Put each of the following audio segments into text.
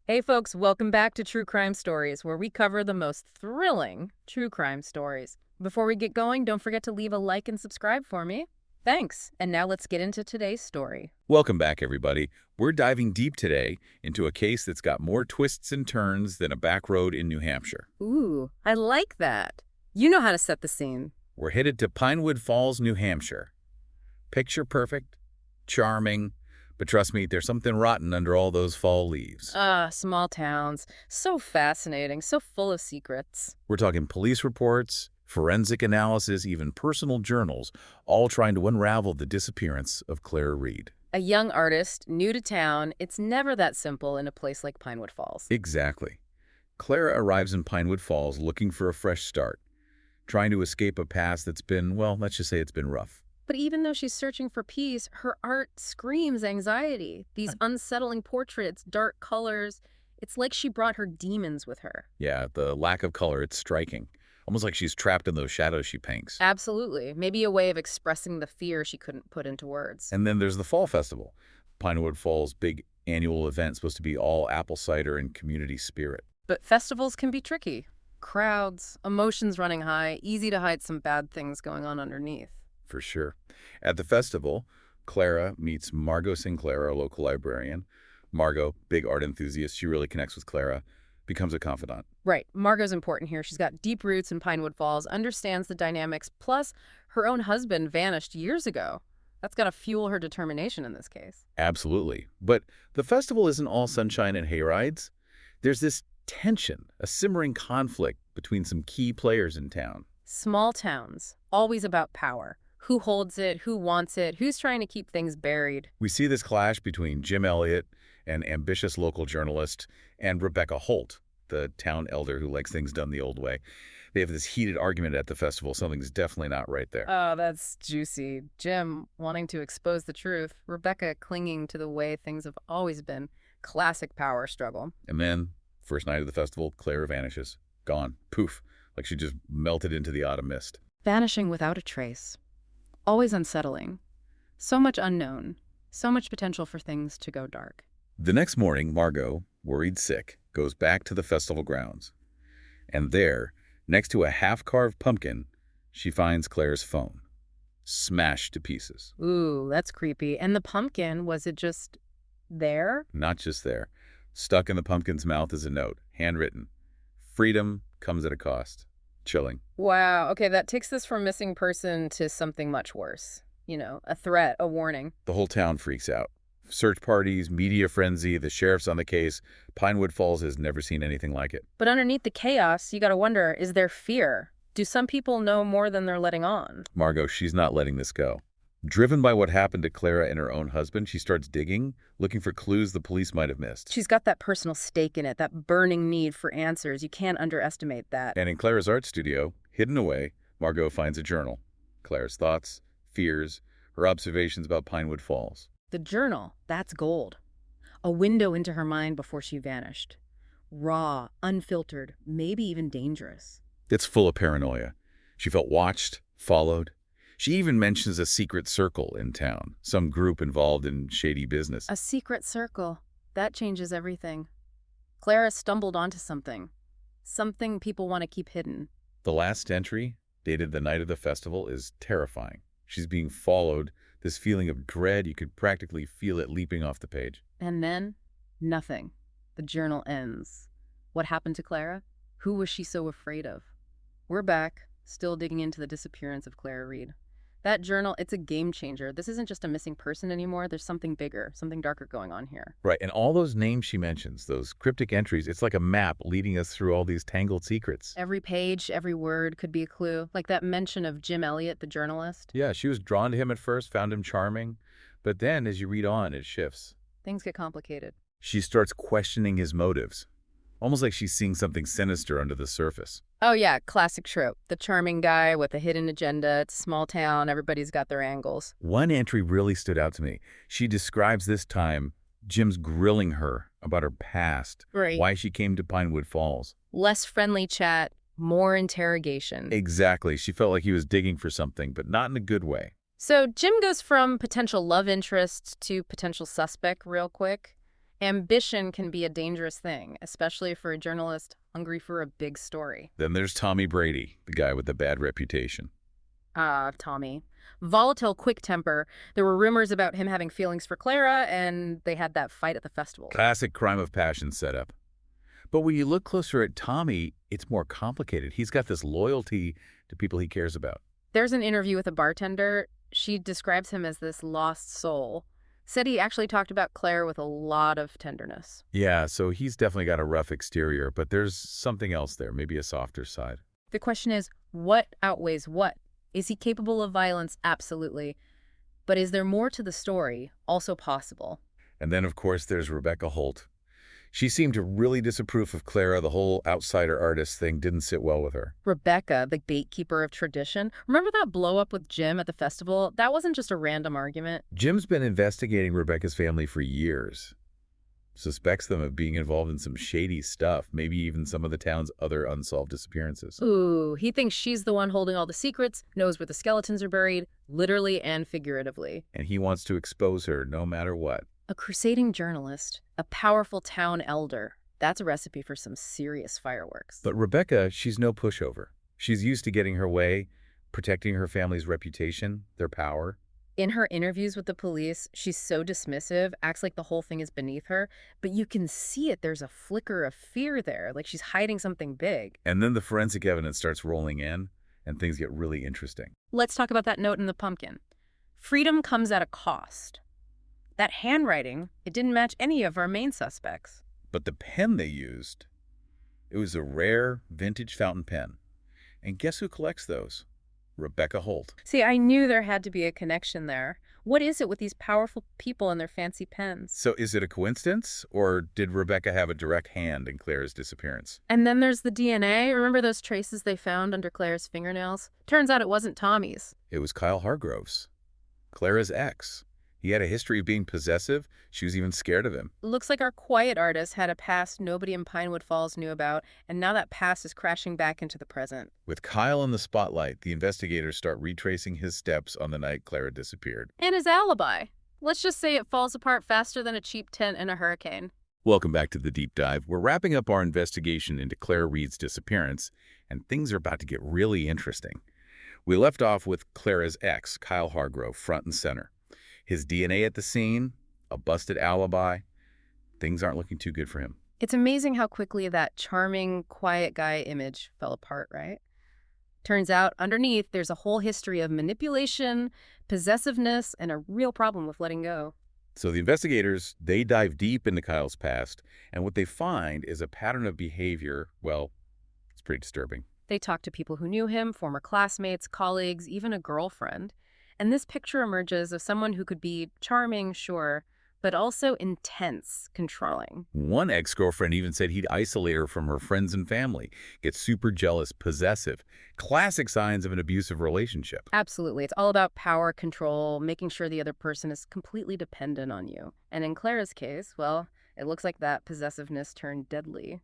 Hey folks, welcome back to True Crime Stories, where we cover the most thrilling true crime stories. Before we get going, don't forget to leave a like and subscribe for me. Thanks. And now let's get into today's story. Welcome back, everybody. We're diving deep today into a case that's got more twists and turns than a back road in New Hampshire. Ooh, I like that. You know how to set the scene. We're headed to Pinewood Falls, New Hampshire. Picture perfect, charming, but trust me, there's something rotten under all those fall leaves. Small towns. So fascinating, so full of secrets. We're talking police reports, forensic analysis, even personal journals, all trying to unravel the disappearance of Clara Reed. A young artist, new to town, it's never that simple in a place like Pinewood Falls. Exactly. Clara arrives in Pinewood Falls looking for a fresh start, trying to escape a past that's been, well, let's just say it's been rough. But even though she's searching for peace, her art screams anxiety. These unsettling portraits, dark colors. It's like she brought her demons with her. Yeah, the lack of color, it's striking. Almost like she's trapped in those shadows she paints. Absolutely. Maybe a way of expressing the fear she couldn't put into words. And then there's the Fall Festival. Pinewood Falls' big annual event supposed to be all apple cider and community spirit. But festivals can be tricky. Crowds, emotions running high, easy to hide some bad things going on underneath. For sure. At the festival, Clara meets Margot Sinclair, a local librarian. Margot, big art enthusiast, she really connects with Clara, becomes a confidant. Right. Margot's important here. She's got deep roots in Pinewood Falls, understands the dynamics, plus her own husband vanished years ago. That's got to fuel her determination in this case. Absolutely. But the festival isn't all sunshine and hayrides. There's this tension, a simmering conflict between some key players in town. Small towns, always about power. Who holds it? Who wants it? Who's trying to keep things buried? We see this clash between Jim Elliott, an ambitious local journalist, and Rebecca Holt, the town elder who likes things done the old way. They have this heated argument at the festival. Something's definitely not right there. Oh, that's juicy. Jim wanting to expose the truth. Rebecca clinging to the way things have always been. Classic power struggle. And then, first night of the festival, Clara vanishes. Gone. Poof. Like she just melted into the autumn mist. Vanishing without a trace. Always unsettling. So much unknown. So much potential for things to go dark. The next morning, Margot, worried sick, goes back to the festival grounds. And there, next to a half-carved pumpkin, she finds Claire's phone, smashed to pieces. Ooh, that's creepy. And the pumpkin, was it just there? Not just there. Stuck in the pumpkin's mouth is a note, handwritten. Freedom comes at a cost. Chilling. Wow. Okay, that takes this from missing person to something much worse. You know, a threat, a warning. The whole town freaks out. Search parties, media frenzy, the sheriff's on the case. Pinewood Falls has never seen anything like it. But underneath the chaos, you gotta wonder, is there fear? Do some people know more than they're letting on? Margot, she's not letting this go. Driven by what happened to Clara and her own husband, she starts digging, looking for clues the police might have missed. She's got that personal stake in it, that burning need for answers. You can't underestimate that. And in Clara's art studio, hidden away, Margot finds a journal. Clara's thoughts, fears, her observations about Pinewood Falls. The journal, that's gold. A window into her mind before she vanished. Raw, unfiltered, maybe even dangerous. It's full of paranoia. She felt watched, followed. She even mentions a secret circle in town, some group involved in shady business. A secret circle. That changes everything. Clara stumbled onto something. Something people want to keep hidden. The last entry, dated the night of the festival, is terrifying. She's being followed, this feeling of dread, you could practically feel it leaping off the page. And then, nothing. The journal ends. What happened to Clara? Who was she so afraid of? We're back, still digging into the disappearance of Clara Reed. That journal, it's a game changer. This isn't just a missing person anymore. There's something bigger, something darker going on here. Right, and all those names she mentions, those cryptic entries, it's like a map leading us through all these tangled secrets. Every page, every word could be a clue. Like that mention of Jim Elliott, the journalist. Yeah, she was drawn to him at first, found him charming. But then, as you read on, it shifts. Things get complicated. She starts questioning his motives. Almost like she's seeing something sinister under the surface. Oh yeah, classic trope. The charming guy with a hidden agenda. It's a small town. Everybody's got their angles. One entry really stood out to me. She describes this time Jim's grilling her about her past, Right. why she came to Pinewood Falls. Less friendly chat, more interrogation. Exactly. She felt like he was digging for something, but not in a good way. So Jim goes from potential love interest to potential suspect real quick. Ambition can be a dangerous thing, especially for a journalist hungry for a big story. Then there's Tommy Brady, the guy with the bad reputation. Tommy. Volatile, quick temper. There were rumors about him having feelings for Clara, and they had that fight at the festival. Classic crime of passion setup. But when you look closer at Tommy, it's more complicated. He's got this loyalty to people he cares about. There's an interview with a bartender. She describes him as this lost soul. Said he actually talked about Claire with a lot of tenderness. Yeah, so he's definitely got a rough exterior, but there's something else there, maybe a softer side. The question is, what outweighs what? Is he capable of violence? Absolutely. But is there more to the story? Also possible. And then, of course, there's Rebecca Holt. She seemed to really disapprove of Clara. The whole outsider artist thing didn't sit well with her. Rebecca, the gatekeeper of tradition. Remember that blow-up with Jim at the festival? That wasn't just a random argument. Jim's been investigating Rebecca's family for years. Suspects them of being involved in some shady stuff, maybe even some of the town's other unsolved disappearances. Ooh, he thinks she's the one holding all the secrets, knows where the skeletons are buried, literally and figuratively. And he wants to expose her no matter what. A crusading journalist, a powerful town elder. That's a recipe for some serious fireworks. But Rebecca, she's no pushover. She's used to getting her way, protecting her family's reputation, their power. In her interviews with the police, she's so dismissive, acts like the whole thing is beneath her, but you can see it. There's a flicker of fear there, like she's hiding something big. And then the forensic evidence starts rolling in, and things get really interesting. Let's talk about that note in the pumpkin. Freedom comes at a cost. That handwriting, it didn't match any of our main suspects. But the pen they used, it was a rare vintage fountain pen. And guess who collects those? Rebecca Holt. See, I knew there had to be a connection there. What is it with these powerful people and their fancy pens? So is it a coincidence, or did Rebecca have a direct hand in Clara's disappearance? And then there's the DNA. Remember those traces they found under Claire's fingernails? Turns out it wasn't Tommy's. It was Kyle Hargrove's, Clara's ex. He had a history of being possessive. She was even scared of him. Looks like our quiet artist had a past nobody in Pinewood Falls knew about, and now that past is crashing back into the present. With Kyle in the spotlight, the investigators start retracing his steps on the night Clara disappeared. And his alibi. Let's just say it falls apart faster than a cheap tent in a hurricane. Welcome back to the Deep Dive. We're wrapping up our investigation into Clara Reed's disappearance, and things are about to get really interesting. We left off with Clara's ex, Kyle Hargrove, front and center. His DNA at the scene, a busted alibi. Things aren't looking too good for him. It's amazing how quickly that charming, quiet guy image fell apart, right? Turns out, underneath, there's a whole history of manipulation, possessiveness, and a real problem with letting go. So the investigators, they dive deep into Kyle's past, and what they find is a pattern of behavior, well, it's pretty disturbing. They talk to people who knew him, former classmates, colleagues, even a girlfriend. And this picture emerges of someone who could be charming, sure, but also intense, controlling. One ex-girlfriend even said he'd isolate her from her friends and family, get super jealous, possessive. Classic signs of an abusive relationship. Absolutely. It's all about power, control, making sure the other person is completely dependent on you. And in Clara's case, well, it looks like that possessiveness turned deadly.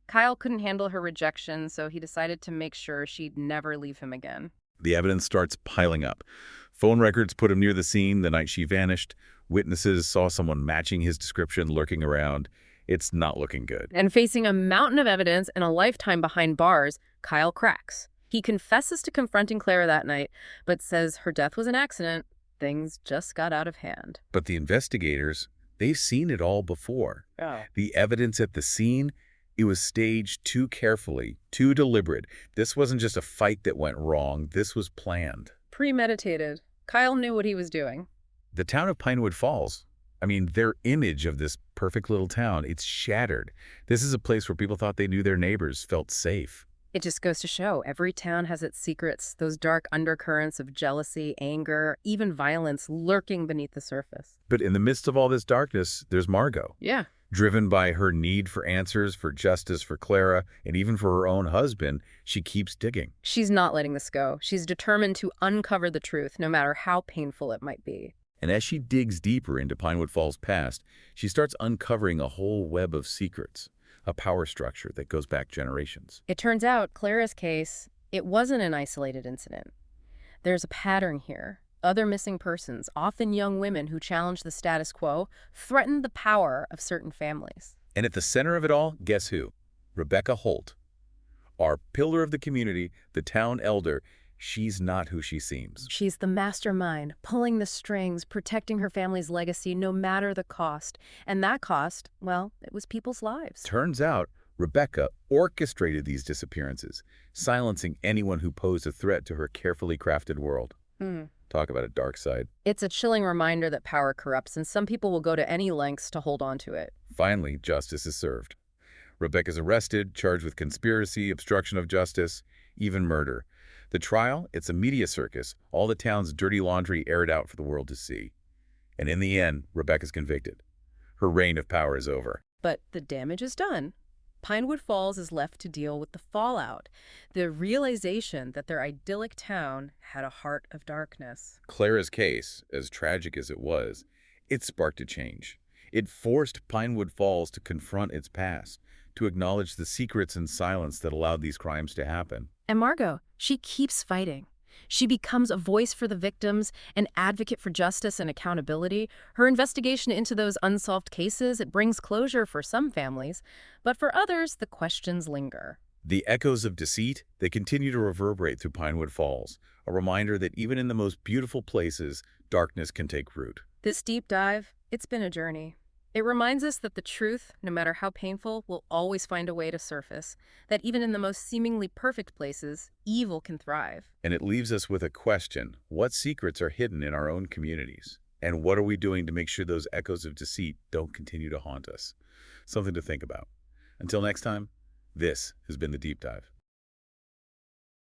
Kyle couldn't handle her rejection, so he decided to make sure she'd never leave him again. The evidence starts piling up. Phone records put him near the scene the night she vanished. Witnesses saw someone matching his description lurking around. It's not looking good. And facing a mountain of evidence and a lifetime behind bars, Kyle cracks. He confesses to confronting Clara that night, but says her death was an accident. Things just got out of hand. But the investigators, they've seen it all before. Oh. The evidence at the scene, it was staged too carefully, too deliberate. This wasn't just a fight that went wrong. This was planned. Premeditated. Kyle knew what he was doing. The town of Pinewood Falls, I mean, their image of this perfect little town, it's shattered. This is a place where people thought they knew their neighbors, felt safe. It just goes to show every town has its secrets, those dark undercurrents of jealousy, anger, even violence lurking beneath the surface. But in the midst of all this darkness, there's Margot. Yeah. Driven by her need for answers, for justice, for Clara, and even for her own husband, she keeps digging. She's not letting this go. She's determined to uncover the truth, no matter how painful it might be. And as she digs deeper into Pinewood Falls' past, she starts uncovering a whole web of secrets, a power structure that goes back generations. It turns out Clara's case, it wasn't an isolated incident. There's a pattern here, Other missing persons, often young women who challenge the status quo, threaten the power of certain families. And at the center of it all, guess who? Rebecca Holt. Our pillar of the community, the town elder. She's not who she seems. She's the mastermind, pulling the strings, protecting her family's legacy no matter the cost. And that cost, well, it was people's lives. Turns out, Rebecca orchestrated these disappearances, silencing anyone who posed a threat to her carefully crafted world. Talk about a dark side. It's a chilling reminder that power corrupts, and some people will go to any lengths to hold on to it. Finally, justice is served. Rebecca's arrested, charged with conspiracy, obstruction of justice, even murder. The trial, it's a media circus, all the town's dirty laundry aired out for the world to see. And in the end, Rebecca's convicted. Her reign of power is over. But the damage is done. Pinewood Falls is left to deal with the fallout, the realization that their idyllic town had a heart of darkness. Clara's case, as tragic as it was, it sparked a change. It forced Pinewood Falls to confront its past, to acknowledge the secrets and silence that allowed these crimes to happen. And Margot, she keeps fighting. She becomes a voice for the victims, an advocate for justice and accountability. Her investigation into those unsolved cases, it brings closure for some families, but for others, the questions linger. The echoes of deceit, they continue to reverberate through Pinewood Falls, a reminder that even in the most beautiful places, darkness can take root. This deep dive, it's been a journey. It reminds us that the truth, no matter how painful, will always find a way to surface, that even in the most seemingly perfect places, evil can thrive. And it leaves us with a question: what secrets are hidden in our own communities? And what are we doing to make sure those echoes of deceit don't continue to haunt us? Something to think about. Until next time, this has been The Deep Dive.